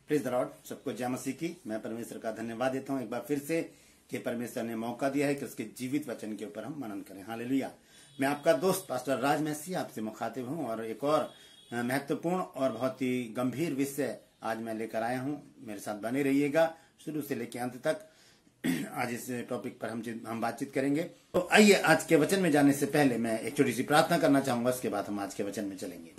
Praise the Lord. सबको जय मसीह की। मैं परमेश्वर का धन्यवाद देता हूँ एक बार फिर से कि परमेश्वर ने मौका दिया है कि उसके जीवित वचन के ऊपर हम मनन करें। हालेलुया। मैं आपका दोस्त पास्टर राज मैसी आपसे मुखातिब हूँ और एक और महत्वपूर्ण और बहुत ही गंभीर विषय आज मैं लेकर आया हूँ। मेरे साथ बने रहिएगा शुरू से लेकर अंत तक। आज इस टॉपिक पर हम बातचीत करेंगे। तो आइए आज के वचन में जाने से पहले मैं एक छोटी सी प्रार्थना करना चाहूंगा, उसके बाद हम आज के वचन में चलेंगे।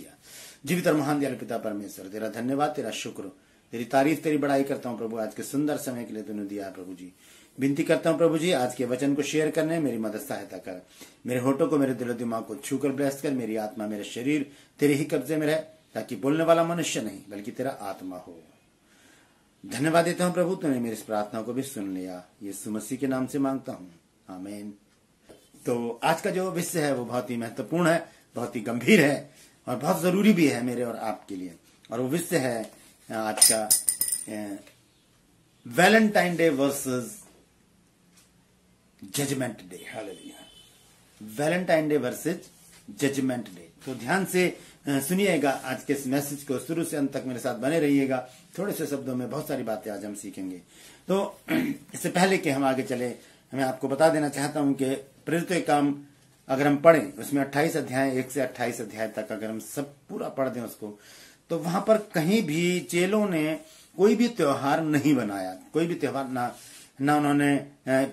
जीवित और महान दयालु पिता परमेश्वर, तेरा धन्यवाद, तेरा शुक्र, तेरी तारीफ, तेरी बड़ाई करता हूँ प्रभु। आज के सुंदर समय के लिए तूने दिया है प्रभु जी। विनती करता हूँ प्रभु जी, आज के वचन को शेयर करने मेरी मदद सहायता कर। मेरे होठों को, मेरे दिलो दिमाग को छूकर ब्लेस कर। मेरी आत्मा, मेरे शरीर तेरे ही कब्जे में रहे, ताकि बोलने वाला मनुष्य नहीं बल्कि तेरा आत्मा हो। धन्यवाद देता हूँ प्रभु, तूने मेरी इस प्रार्थना को भी सुन लिया। यीशु मसीह के नाम से मांगता हूँ, आमीन। तो आज का जो विषय है वो बहुत ही महत्वपूर्ण है, बहुत ही गंभीर है और बहुत जरूरी भी है मेरे और आपके लिए। और वो विषय है आज का Valentine day versus judgement day. Hallelujah. Valentine day versus judgement day. तो ध्यान से सुनिएगा आज के इस मैसेज को, शुरू से अंत तक मेरे साथ बने रहिएगा। थोड़े से शब्दों में बहुत सारी बातें आज हम सीखेंगे। तो इससे पहले कि हम आगे चले, मैं आपको बता देना चाहता हूं कि प्रेरितों के काम अगर हम पढ़ें, उसमें 28 अध्याय 1 से 28 अध्याय तक अगर हम सब पूरा पढ़ दें उसको, तो वहां पर कहीं भी चेलों ने कोई भी त्योहार नहीं बनाया। कोई भी त्योहार ना उन्होंने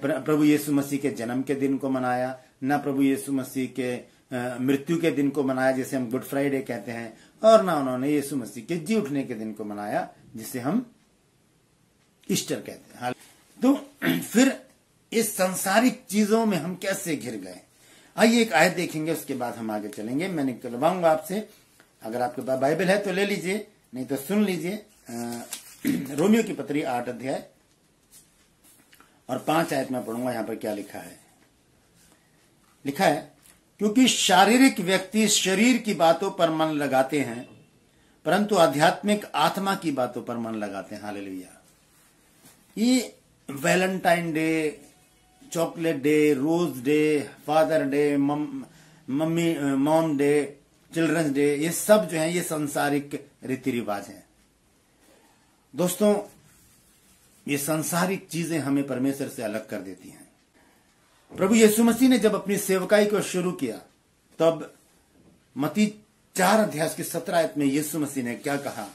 प्रभु यीशु मसीह के जन्म के दिन को मनाया, ना प्रभु यीशु मसीह के मृत्यु के दिन को मनाया जिसे हम गुड फ्राइडे कहते हैं, और ना उन्होंने यीशु मसीह के जी उठने के दिन को मनाया जिसे हम ईस्टर कहते हैं। तो फिर इस सांसारिक चीजों में हम कैसे घिर गए, आइए एक आयत देखेंगे, उसके बाद हम आगे चलेंगे। मैं निकलवाऊंगा आपसे, अगर आपके पास बाइबल है तो ले लीजिए, नहीं तो सुन लीजिए। रोमियो की पत्री 8 अध्याय और 5 आयत में पढ़ूंगा। यहां पर क्या लिखा है? लिखा है, क्योंकि शारीरिक व्यक्ति शरीर की बातों पर मन लगाते हैं, परंतु आध्यात्मिक आत्मा की बातों पर मन लगाते हैं। हालेलुया। ये Valentine day, chocolate day, rose day, father day, mom day, children's day, ये सब जो है ये सांसारिक रीति रिवाज हैं। दोस्तों, ये सांसारिक चीजें हमें परमेश्वर से अलग कर देती हैं। प्रभु यीशु मसीह ने जब अपनी सेवकाई को शुरू किया, तब मत्ती 4 अध्याय की 17 आयत में यीशु मसीह ने क्या कहा?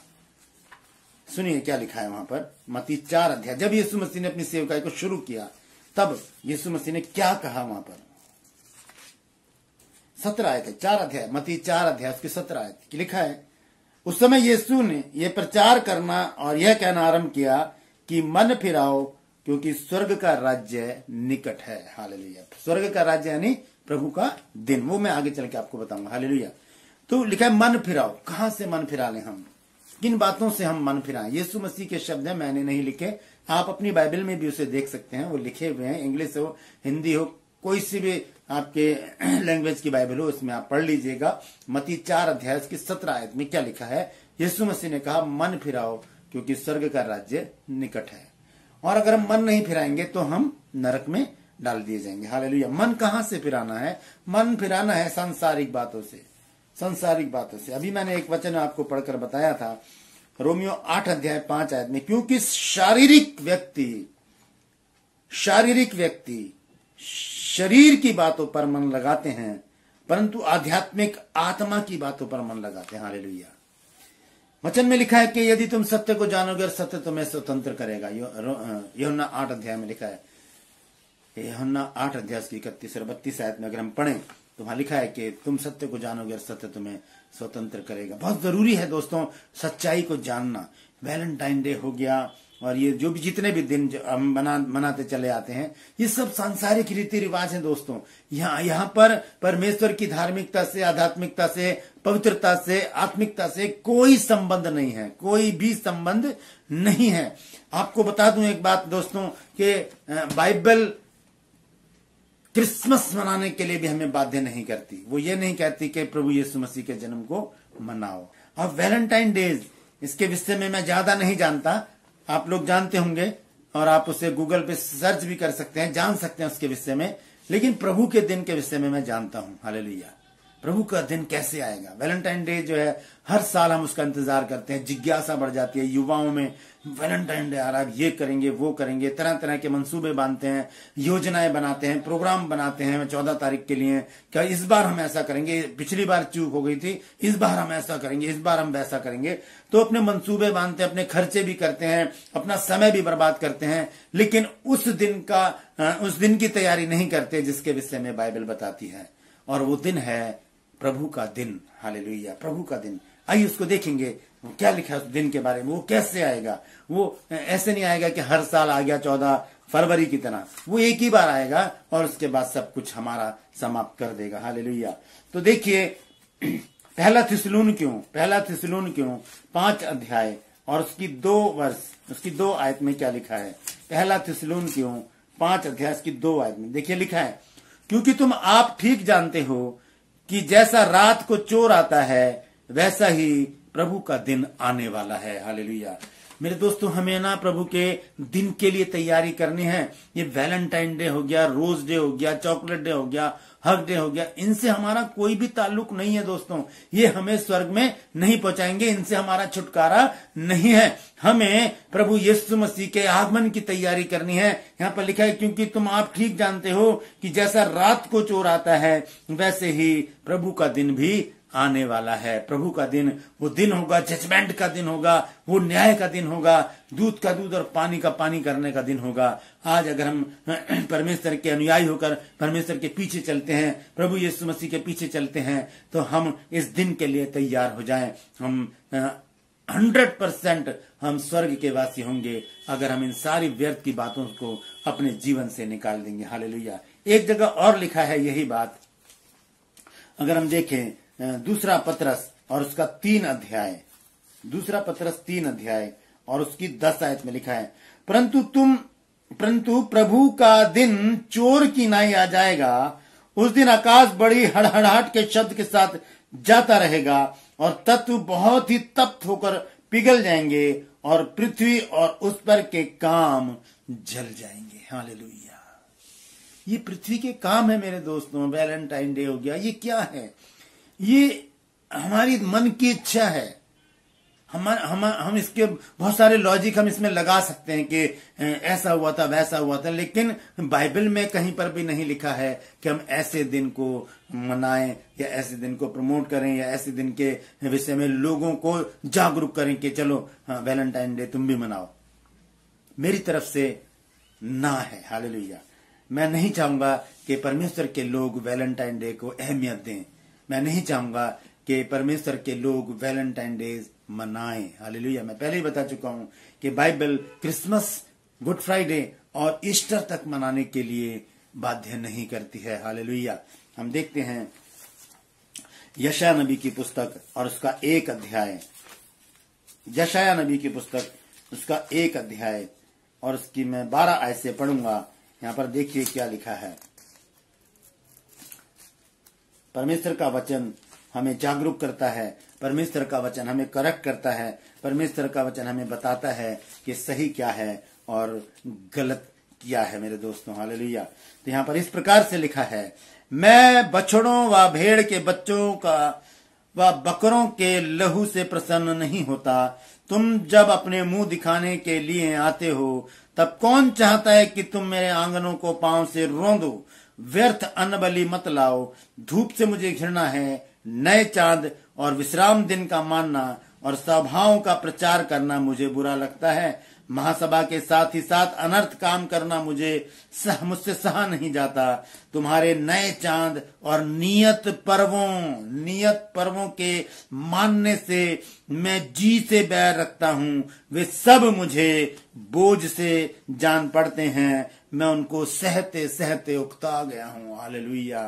सुनिए क्या लिखा है वहां पर। मत्ती 4 अध्याय, जब यीशु मसीह ने अपनी सेवकाई को शुरू किया तब यीशु मसीह ने क्या कहा वहां पर? 17 आयत है, 4 अध्याय, मत्ती 4 अध्याय की 17 आयत की लिखा है, उस समय यीशु ने यह प्रचार करना और यह कहना आरंभ किया कि मन फिराओ, क्योंकि स्वर्ग का राज्य निकट है। हालेलुया। स्वर्ग का राज्य यानी प्रभु का दिन, वो मैं आगे चल के आपको बताऊंगा। हालेलुया। तो लिखा है मन फिराओ। कहां से मन फिरा लें हम? किन बातों से हम मन फिराएं? यीशु मसीह के शब्द हैं, मैंने नहीं लिखे। आप अपनी बाइबल में भी उसे देख सकते हैं, वो लिखे हुए हैं। इंग्लिश हो, हिंदी हो, कोई सी भी आपके लैंग्वेज की बाइबल हो, उसमें आप पढ़ लीजिएगा। मत्ती 4 अध्याय की 17 आयत में क्या लिखा है? यीशु मसीह ने कहा मन फिराओ, क्योंकि स्वर्ग का राज्य निकट है। और अगर हम मन नहीं फिराएंगे तो हम नरक में डाल दिए जाएंगे। हालेलुया। मन कहां से फिराना है? मन फिराना है सांसारिक बातों से, सांसारिक बातों से। अभी मैंने एक वचन आपको पढ़कर बताया था, रोमियो 8 अध्याय 5 आयत में, क्योंकि शारीरिक व्यक्ति शरीर की बातों पर मन लगाते हैं, परंतु आध्यात्मिक आत्मा की बातों पर मन लगाते हैं। हालेलुया। वचन में लिखा है कि यदि तुम सत्य को जानोगे और सत्य तुम्हें स्वतंत्र करेगा। यूहन्ना 8 अध्याय में लिखा है, यूहन्ना 8 अध्याय की 31 और 32 आयत में अगर हम पढ़ें तो वहां लिखा है कि तुम सत्य को जानोगे और सत्य तुम्हें स्वतंत्र करेगा। बहुत जरूरी है दोस्तों सच्चाई को जानना। वैलेंटाइन डे हो गया और ये जो भी जितने भी दिन हम मनाते चले आते हैं, ये सब सांसारिक रीति रिवाज हैं दोस्तों। यहाँ पर परमेश्वर की धार्मिकता से, आध्यात्मिकता से, पवित्रता से, आत्मिकता से कोई संबंध नहीं है, कोई भी संबंध नहीं है। आपको बता दूं एक बात दोस्तों कि बाइबल क्रिसमस मनाने के लिए भी हमें बाध्य नहीं करती। वो ये नहीं कहती कि प्रभु यीशु मसीह के जन्म को मनाओ। और वैलेंटाइन डेज, इसके विषय में मैं ज्यादा नहीं जानता, आप लोग जानते होंगे और आप उसे गूगल पे सर्च भी कर सकते हैं, जान सकते हैं उसके विषय में। लेकिन प्रभु के दिन के विषय में मैं जानता हूं। हालेलुया। प्रभु का दिन कैसे आएगा। वैलेंटाइन डे जो है हर साल हम उसका इंतजार करते हैं, जिज्ञासा बढ़ जाती है युवाओं में। वैलेंटाइन डे आ रहा है, ये करेंगे वो करेंगे, तरह तरह के मंसूबे बांधते हैं, योजनाएं बनाते हैं, प्रोग्राम बनाते हैं 14 तारीख के लिए। क्या इस बार हम ऐसा करेंगे, पिछली बार चूक हो गई थी, इस बार हम ऐसा करेंगे, इस बार हम वैसा करेंगे। तो अपने मंसूबे बांधते हैं, अपने खर्चे भी करते हैं, अपना समय भी बर्बाद करते हैं, लेकिन उस दिन की तैयारी नहीं करते जिसके विषय में बाइबल बताती है। और वो दिन है प्रभु का दिन। हालेलुया, प्रभु का दिन। आइए उसको देखेंगे, क्या लिखा है उस दिन के बारे में, वो कैसे आएगा। वो ऐसे नहीं आएगा कि हर साल आ गया 14 फरवरी की तरह, वो एक ही बार आएगा और उसके बाद सब कुछ हमारा समाप्त कर देगा। हालेलुया। तो देखिए पहला थिस्सलुनीकियों 5 अध्याय और उसकी 2 आयत में क्या लिखा है। पहला थिस्सलुनीकियों 5 अध्याय की 2 आयत में देखिए लिखा है, क्योंकि तुम आप ठीक जानते हो कि जैसा रात को चोर आता है वैसा ही प्रभु का दिन आने वाला है। हालेलुया। मेरे दोस्तों, हमें ना प्रभु के दिन के लिए तैयारी करनी है। ये वैलेंटाइन डे हो गया, रोज डे हो गया, चॉकलेट डे हो गया, हग डे हो गया, इनसे हमारा कोई भी ताल्लुक नहीं है दोस्तों। ये हमें स्वर्ग में नहीं पहुंचाएंगे, इनसे हमारा छुटकारा नहीं है। हमें प्रभु यीशु मसीह के आगमन की तैयारी करनी है। यहाँ पर लिखा है, क्योंकि तुम आप ठीक जानते हो कि जैसा रात को चोर आता है वैसे ही प्रभु का दिन भी आने वाला है। प्रभु का दिन वो दिन होगा, जजमेंट का दिन होगा, वो न्याय का दिन होगा, दूध का दूध और पानी का पानी करने का दिन होगा। आज अगर हम परमेश्वर के अनुयायी होकर परमेश्वर के पीछे चलते हैं, प्रभु यीशु मसीह के पीछे चलते हैं, तो हम इस दिन के लिए तैयार हो जाएं। हम 100% हम स्वर्ग के वासी होंगे अगर हम इन सारी व्यर्थ की बातों को अपने जीवन से निकाल देंगे। हालेलुया। एक जगह और लिखा है यही बात, अगर हम देखें दूसरा पतरस और उसका 3 अध्याय, दूसरा पतरस 3 अध्याय और उसकी 10 आयत में लिखा है, परंतु प्रभु का दिन चोर की नाई आ जाएगा। उस दिन आकाश बड़ी हड़हड़ाहट के शब्द के साथ जाता रहेगा और तत्व बहुत ही तप्त होकर पिघल जाएंगे और पृथ्वी और उस पर के काम जल जाएंगे। हालेलुया। ये पृथ्वी के काम है मेरे दोस्तों। वैलेंटाइन डे हो गया, ये क्या है? ये हमारी मन की इच्छा है। हम इसके बहुत सारे लॉजिक हम इसमें लगा सकते हैं कि ऐसा हुआ था, वैसा हुआ था, लेकिन बाइबल में कहीं पर भी नहीं लिखा है कि हम ऐसे दिन को मनाएं या ऐसे दिन को प्रमोट करें या ऐसे दिन के विषय में लोगों को जागरूक करें कि चलो वैलेंटाइन डे तुम भी मनाओ। मेरी तरफ से ना है। हालेलुया। मैं नहीं चाहूंगा कि परमेश्वर के लोग वैलेंटाइन डे को अहमियत दें। मैं नहीं चाहूंगा कि परमेश्वर के लोग वैलेंटाइन डे मनाएं। हालेलुया। मैं पहले ही बता चुका हूं कि बाइबल क्रिसमस, गुड फ्राइडे और ईस्टर तक मनाने के लिए बाध्य नहीं करती है। हालेलुया। हम देखते हैं यशायाह नबी की पुस्तक और उसका 1 अध्याय, यशायाह नबी की पुस्तक उसका 1 अध्याय और उसकी मैं 12 आयत से पढ़ूंगा। यहां पर देखिए क्या लिखा है। परमेश्वर का वचन हमें जागरूक करता है, परमेश्वर का वचन हमें करेक्ट करता है, परमेश्वर का वचन हमें बताता है कि सही क्या है और गलत क्या है मेरे दोस्तों। हालेलुया। तो यहाँ पर इस प्रकार से लिखा है, मैं बछड़ों व भेड़ के बच्चों का व बकरों के लहू से प्रसन्न नहीं होता। तुम जब अपने मुंह दिखाने के लिए आते हो तब कौन चाहता है कि तुम मेरे आंगनों को पांव से रौंदो। व्यर्थ अन्न बलि मत लाओ। धूप से मुझे घृणा है। नए चांद और विश्राम दिन का मानना और सभाओं का प्रचार करना मुझे बुरा लगता है। महासभा के साथ ही साथ अनर्थ काम करना मुझसे सहा नहीं जाता। तुम्हारे नए चांद और नियत पर्वों के मानने से मैं जी से बैर रखता हूँ। वे सब मुझे बोझ से जान पड़ते हैं। मैं उनको सहते सहते उकता गया हूँ। हालेलुया।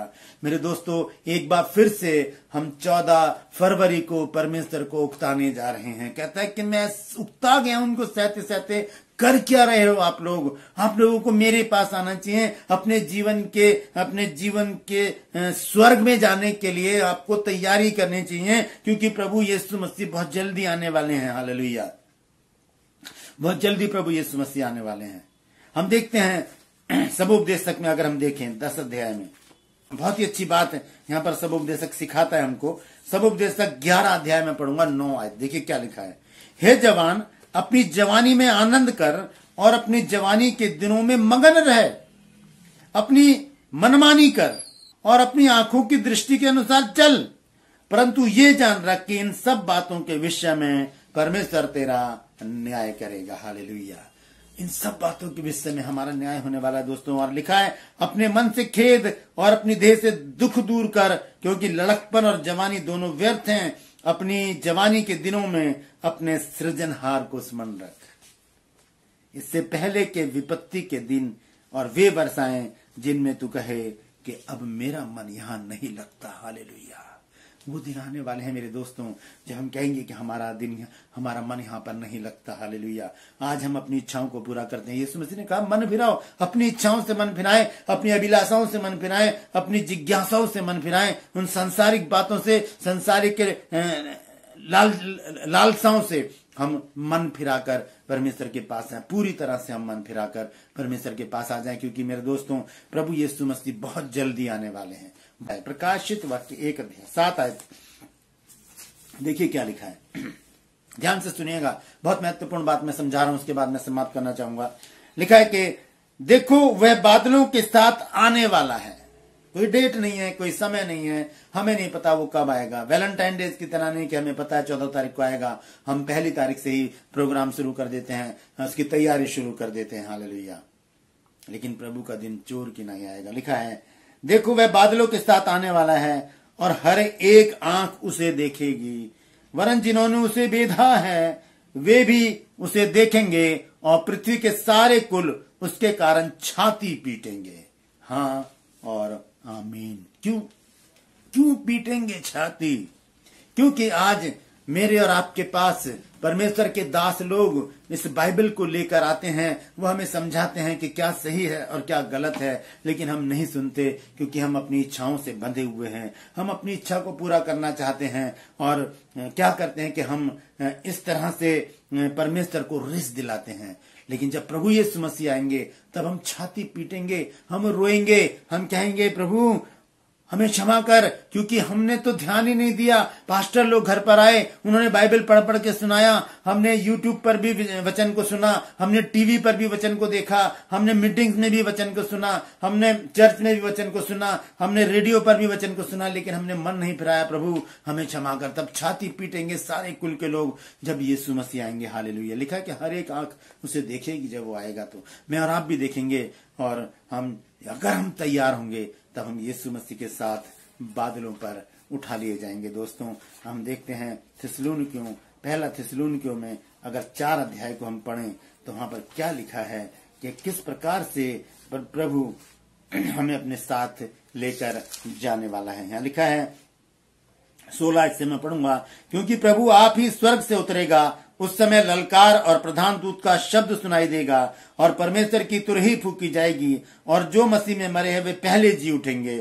मेरे दोस्तों, एक बार फिर से हम 14 फरवरी को परमेश्वर को उकताने जा रहे हैं। कहता है कि मैं उकता गया हूं उनको सहते सहते। कर क्या रहे हो आप लोग? आप लोगों को मेरे पास आना चाहिए। अपने जीवन के स्वर्ग में जाने के लिए आपको तैयारी करनी चाहिए, क्योंकि प्रभु यीशु मसीह बहुत जल्दी आने वाले हैं। हालेलुया। बहुत जल्दी प्रभु यीशु मसीह आने वाले हैं। हम देखते हैं सबोपदेशक में, अगर हम देखें 10 अध्याय में, बहुत ही अच्छी बात है यहाँ पर सब उपदेशक सिखाता है हमको। सब उपदेशक 11 अध्याय में पढ़ूंगा 9 आयत। देखिए क्या लिखा है। हे जवान, अपनी जवानी में आनंद कर और अपनी जवानी के दिनों में मगन रह, अपनी मनमानी कर और अपनी आंखों की दृष्टि के अनुसार चल, परंतु ये जान रख कि इन सब बातों के विषय में परमेश्वर तेरा न्याय करेगा। हालेलुया। इन सब बातों के विषय में हमारा न्याय होने वाला है दोस्तों। और लिखा है, अपने मन से खेद और अपनी देह से दुख दूर कर, क्योंकि लड़कपन और जवानी दोनों व्यर्थ हैं। अपनी जवानी के दिनों में अपने सृजनहार को स्मरण रख, इससे पहले के विपत्ति के दिन और वे वर्षाएं जिनमें तू कहे कि अब मेरा मन यहां नहीं लगता। हालेलुया। वो दिन आने वाले हैं मेरे दोस्तों जब हम कहेंगे कि हमारा मन यहाँ पर नहीं लगता। हालेलुया। आज हम अपनी इच्छाओं को पूरा करते हैं। यीशु मसीह ने कहा, मन फिराओ, अपनी इच्छाओं से मन फिराएं, अपनी अभिलाषाओं से मन फिराएं, अपनी जिज्ञासाओं से मन फिराएं, उन सांसारिक बातों से, सांसारिक लालसाओं से हम मन फिराकर परमेश्वर के पास आए। पूरी तरह से हम मन फिराकर परमेश्वर के पास आ जाएं, क्योंकि मेरे दोस्तों प्रभु यीशु मसीह बहुत जल्दी आने वाले हैं। प्रकाशित वाक्य 1 अध्याय 7 आयत। देखिए क्या लिखा है, ध्यान से सुनिएगा। बहुत महत्वपूर्ण बात मैं समझा रहा हूं, उसके बाद मैं समाप्त करना चाहूंगा। लिखा है कि देखो वह बादलों के साथ आने वाला है। कोई डेट नहीं है, कोई समय नहीं है, हमें नहीं पता वो कब आएगा। वैलेंटाइन डे की तरह नहीं कि हमें पता है 14 तारीख को आएगा, हम 1 तारीख से ही प्रोग्राम शुरू कर देते हैं, उसकी तैयारी शुरू कर देते हैं। हालेलुया। लेकिन प्रभु का दिन चोर की नहीं आएगा। लिखा है, देखो वह बादलों के साथ आने वाला है और हर एक आंख उसे देखेगी, वरन जिन्होंने उसे बेधा है वे भी उसे देखेंगे और पृथ्वी के सारे कुल उसके कारण छाती पीटेंगे। हाँ और आमीन। क्यों पीटेंगे छाती? क्योंकि आज मेरे और आपके पास परमेश्वर के दास लोग इस बाइबल को लेकर आते हैं, वो हमें समझाते हैं कि क्या सही है और क्या गलत है, लेकिन हम नहीं सुनते क्योंकि हम अपनी इच्छाओं से बंधे हुए हैं। हम अपनी इच्छा को पूरा करना चाहते हैं और क्या करते हैं कि हम इस तरह से परमेश्वर को रिस दिलाते हैं। लेकिन जब प्रभु यीशु मसीह आएंगे तब हम छाती पीटेंगे, हम रोएंगे, हम कहेंगे प्रभु हमें क्षमा कर, क्योंकि हमने तो ध्यान ही नहीं दिया। पास्टर लोग घर पर आए, उन्होंने बाइबल पढ़ पढ़ के सुनाया, हमने यूट्यूब पर भी वचन को सुना, हमने टीवी पर भी वचन को देखा, हमने मीटिंग्स में भी वचन को सुना, हमने चर्च में भी वचन को सुना, हमने रेडियो पर भी वचन को सुना, लेकिन हमने मन नहीं फिराया। प्रभु हमें क्षमा कर। तब छाती पीटेंगे सारे कुल के लोग जब यीशु मसीह आएंगे। हालेलुया। लिखा है कि हर एक आंख उसे देखेगी। जब वो आएगा तो मैं और आप भी देखेंगे, और अगर हम तैयार होंगे तब हम यीशु मसीह के साथ बादलों पर उठा लिए जाएंगे। दोस्तों हम देखते हैं थिस्सलुनीकियों, 1 थिस्सलुनीकियों में अगर 4 अध्याय को हम पढ़ें तो वहां पर क्या लिखा है कि किस प्रकार से प्रभु हमें अपने साथ लेकर जाने वाला है। यहाँ लिखा है 16 से मैं पढ़ूंगा, क्योंकि प्रभु आप ही स्वर्ग से उतरेगा, उस समय ललकार और प्रधान दूत का शब्द सुनाई देगा और परमेश्वर की तुरही फूकी जाएगी और जो मसीह में मरे हैं वे पहले जी उठेंगे।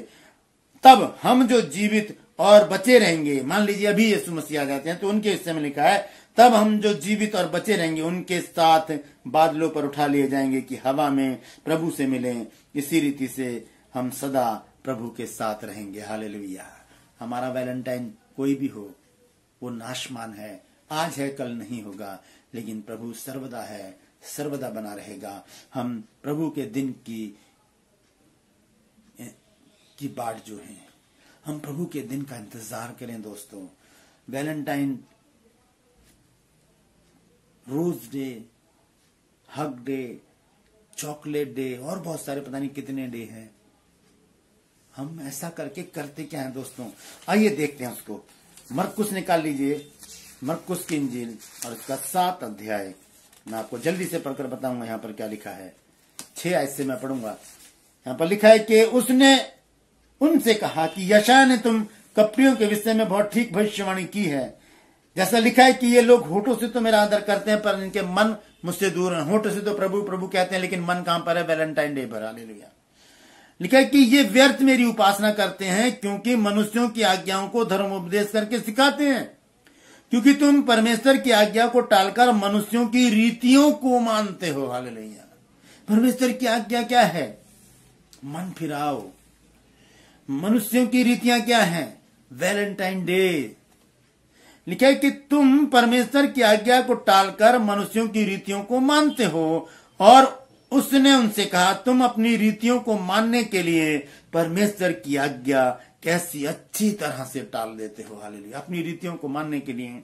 तब हम जो जीवित और बचे रहेंगे, मान लीजिए अभी यीशु मसीह आ जाते हैं तो उनके हिस्से में लिखा है, तब हम जो जीवित और बचे रहेंगे उनके साथ बादलों पर उठा लिए जाएंगे कि हवा में प्रभु से मिलें। इसी रीति से हम सदा प्रभु के साथ रहेंगे। हालेलुया। हमारा वैलेंटाइन कोई भी हो, वो नाशमान है, आज है कल नहीं होगा, लेकिन प्रभु सर्वदा है, सर्वदा बना रहेगा। हम प्रभु के दिन की बाट जो है, हम प्रभु के दिन का इंतजार करें दोस्तों। Valentine, rose day, hug day, chocolate day और बहुत सारे पता नहीं कितने डे हैं। हम ऐसा करके करते क्या है दोस्तों? आइए देखते हैं उसको। मरकुस निकाल लीजिए, मरकुस की इंजील और इसका 7 अध्याय मैं आपको जल्दी से पढ़कर बताऊंगा। यहाँ पर क्या लिखा है, 6 आयत से मैं पढ़ूंगा। यहाँ पर लिखा है कि उसने उनसे कहा कि यशायाह ने तुम कपड़ियों के विषय में बहुत ठीक भविष्यवाणी की है। जैसा लिखा है कि ये लोग होठों से तो मेरा आदर करते हैं पर इनके मन मुझसे दूर हैं। होठों से तो प्रभु प्रभु कहते हैं, लेकिन मन कहां पर है? वैलेंटाइन डे पर। हालेलुया। लिखा है कि ये व्यर्थ मेरी उपासना करते हैं, क्योंकि मनुष्यों की आज्ञाओं को धर्म उपदेश करके सिखाते हैं। क्योंकि तुम परमेश्वर की आज्ञा को टालकर मनुष्यों की रीतियों को मानते हो। हालेलुया। परमेश्वर की आज्ञा क्या है? मन फिराओ, मनुष्यों की रीतियां क्या हैं? Valentine day. लिखा है कि तुम परमेश्वर की आज्ञा को टालकर मनुष्यों की रीतियों को मानते हो। और उसने उनसे कहा, तुम अपनी रीतियों को मानने के लिए परमेश्वर की आज्ञा कैसी अच्छी तरह से टाल देते हो। हालेलुया। अपनी रीतियों को मानने के लिए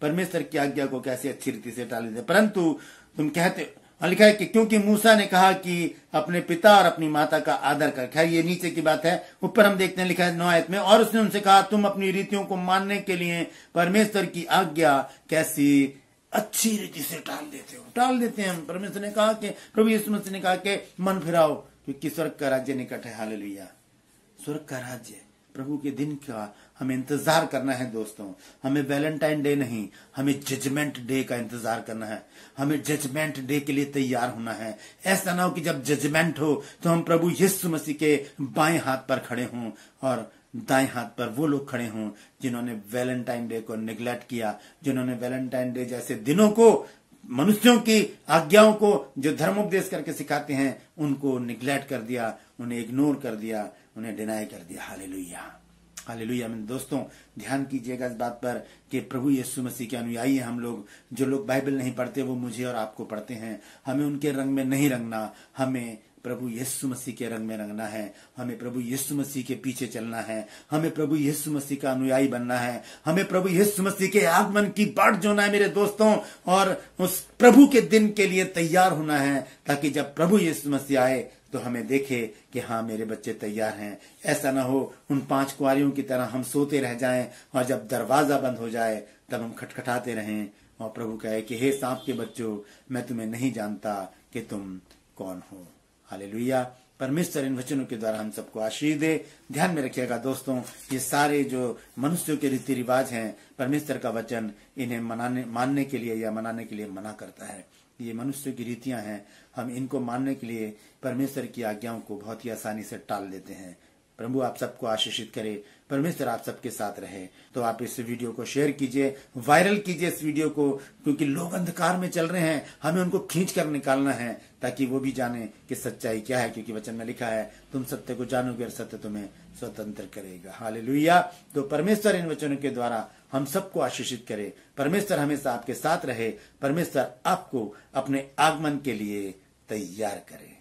परमेश्वर की आज्ञा को कैसी अच्छी रीति से टाल देते, परंतु तुम कहते, लिखा है कि क्योंकि मूसा ने कहा कि अपने पिता और अपनी माता का आदर कर। खैर ये नीचे की बात है, ऊपर हम देखते हैं लिखा है 9 आयत में, और उसने उनसे कहा, तुम अपनी रीतियों को मानने के लिए परमेश्वर की आज्ञा कैसी अच्छी रीति से टाल देते हो। टाल देते हैं हम। परमेश्वर ने कहा कि, प्रभु यीशु मसीह ने कहा कि मन फिराओ क्योंकि स्वर्ग का राज्य निकट है। हालेलुया। स्वर्ग का राज्य, प्रभु के दिन का हमें इंतजार करना है दोस्तों। हमें वैलेंटाइन डे नहीं, हमें जजमेंट डे का इंतजार करना है। हमें जजमेंट डे के लिए तैयार होना है। ऐसा ना हो कि जब जजमेंट हो तो हम प्रभु यीशु मसीह के बाएं हाथ पर खड़े हों और दाएं हाथ पर वो लोग खड़े हों जिन्होंने वैलेंटाइन डे को निगलेक्ट किया, जिन्होंने वैलेंटाइन डे जैसे दिनों को, मनुष्यों की आज्ञाओं को जो धर्मोपदेश करके सिखाते हैं उनको निगलेक्ट कर दिया, उन्हें इग्नोर कर दिया, उन्हें डिनाई कर दिया। हालेलुया। हालेलुया। मेरे दोस्तों ध्यान कीजिएगा इस बात पर कि प्रभु यीशु मसीह के अनुयायी हैं हम लोग। जो लोग बाइबल नहीं पढ़ते वो मुझे और आपको पढ़ते हैं। हमें उनके रंग में नहीं रंगना, हमें प्रभु यीशु मसीह के रंग में रंगना है। हमें प्रभु यीशु मसीह के पीछे चलना है। हमें प्रभु यीशु मसीह का अनुयायी बनना है। हमें प्रभु यीशु मसीह के आगमन की बाट जोना है मेरे दोस्तों, और उस प्रभु के दिन के लिए तैयार होना है, ताकि जब प्रभु यीशु मसीह आए तो हमें देखे कि हाँ मेरे बच्चे तैयार हैं। ऐसा ना हो उन 5 कुंवारियों की तरह हम सोते रह जाएं और जब दरवाजा बंद हो जाए तब हम खटखटाते रहें और प्रभु कहे कि हे सांप के बच्चों, मैं तुम्हें नहीं जानता कि तुम कौन हो। हालेलुया। परमेश्वर इन वचनों के द्वारा हम सबको आशीष दे। ध्यान में रखिएगा दोस्तों, ये सारे जो मनुष्यों के रीति रिवाज हैं, परमेश्वर का वचन इन्हें मानने के लिए या मनाने के लिए मना करता है। ये मनुष्यों की रीतियां हैं, हम इनको मानने के लिए परमेश्वर की आज्ञाओं को बहुत ही आसानी से टाल देते हैं। प्रभु आप सबको आशीषित करे, परमेश्वर आप सबके साथ रहे। तो आप इस वीडियो को शेयर कीजिए, वायरल कीजिए इस वीडियो को, क्योंकि लोग अंधकार में चल रहे हैं, हमें उनको खींच कर निकालना है ताकि वो भी जाने कि सच्चाई क्या है, क्योंकि वचन में लिखा है तुम सत्य को जानोगे और सत्य तुम्हें स्वतंत्र करेगा। हालेलुया। तो परमेश्वर इन वचनों के द्वारा हम सबको आशीषित करे। परमेश्वर हमेशा आपके साथ रहे। परमेश्वर आपको अपने आगमन के लिए तैयार करे।